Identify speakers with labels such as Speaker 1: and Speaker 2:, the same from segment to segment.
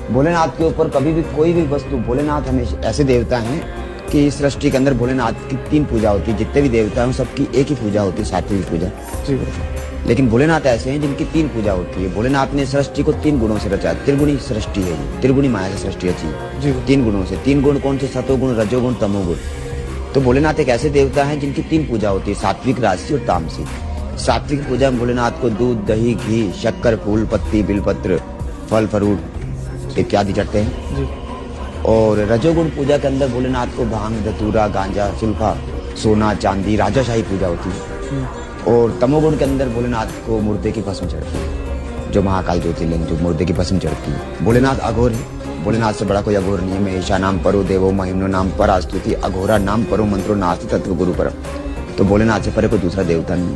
Speaker 1: भोलेनाथ के ऊपर कभी भी कोई भी वस्तु, भोलेनाथ हमेशा ऐसे देवता हैं कि इस सृष्टि के अंदर भोलेनाथ की 3 पूजा होती है। जितने भी देवता हैं सबकी एक ही पूजा होती है, सात्विक पूजा।
Speaker 2: जी।
Speaker 1: लेकिन भोलेनाथ ऐसे हैं जिनकी 3 पूजा होती है। भोलेनाथ ने सृष्टि को 3 गुणों से रचा, त्रिगुणी सृष्टि है ये, त्रिगुणी माया से सृष्टि रची
Speaker 2: जी।
Speaker 1: 3 गुणों से। 3 गुण कौन से? सतोगुण, रजोगुण, तमोगुण। तो भोलेनाथ एक ऐसे देवता हैं जिनकी 3 पूजा होती है, सात्विक, राजसी और तामसिक। सात्विक पूजा में भोलेनाथ को दूध, दही, घी, शक्कर, फूल पत्ती, बिलपत्र, फल फ्रूट इत्यादि चढ़ते हैं।
Speaker 2: जी।
Speaker 1: और रजोगुण पूजा के अंदर भोलेनाथ को भांग, धतूरा, गांजा, सुल्फा, सोना, चांदी, राजाशाही पूजा होती है। और तमोगुण के अंदर भोलेनाथ को मुर्दे की भस्म चढ़ती है, जो महाकाल ज्योतिर्लिंग, जो मुर्दे की भस्म चढ़ती है। भोलेनाथ अघोर है, भोलेनाथ से बड़ा कोई अघोर नहीं है। महेशा नाम परो देवो महिम्नो नाम परास्तुति, अघोरा नाम परो मंत्रो नास्ति तत्व गुरु परम। तो भोलेनाथ से परे कोई दूसरा देवता नहीं।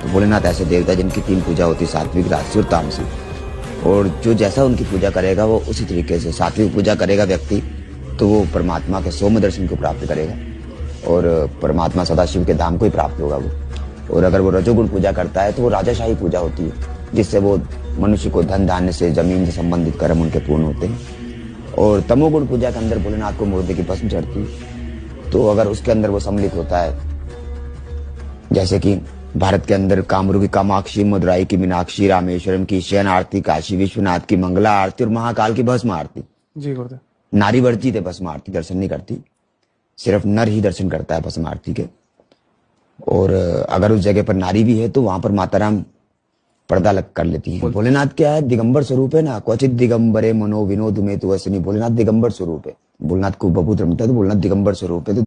Speaker 1: तो भोलेनाथ ऐसे देवता जिनकी 3 पूजा होती है, सात्विक, राजसी और तामसिक। और जो जैसा उनकी पूजा करेगा वो उसी तरीके से, सात्विक पूजा करेगा व्यक्ति तो वो परमात्मा के सौम्य दर्शन को प्राप्त करेगा और परमात्मा सदाशिव के धाम को ही प्राप्त होगा वो। और अगर वो रजोगुण पूजा करता है तो वो राजाशाही पूजा होती है, जिससे वो मनुष्य को धन धान्य से, जमीन से संबंधित कर्म उनके पूर्ण होते हैं। और तमोगुण पूजा के अंदर भोलेनाथ को मुर्दे की भस्म चढ़ती है। तो अगर उसके अंदर वो सम्मिलित होता है, जैसे कि भारत के अंदर कामरू की कामाक्षी, मदुराई की मीनाक्षी, रामेश्वरम की शयन आरती, काशी विश्वनाथ की मंगला आरती और महाकाल की भस्म आरती।
Speaker 2: जी गुरुदेव।
Speaker 1: नारी वर्जित है भस्म आरती, दर्शन नहीं करती, सिर्फ नर ही दर्शन करता है भस्म आरती के। और अगर उस जगह पर नारी भी है तो वहां पर माताराम पर्दा लग कर लेती है। भोलेनाथ क्या है? दिगंबर स्वरूप है ना, क्वचित दिगंबरे मनो विनोद में तो वैसे नहीं। भोलेनाथ दिगंबर स्वरूप है, भोलेनाथ को बबूत रमता है तो भोलेनाथ दिगंबर स्वरूप है। तो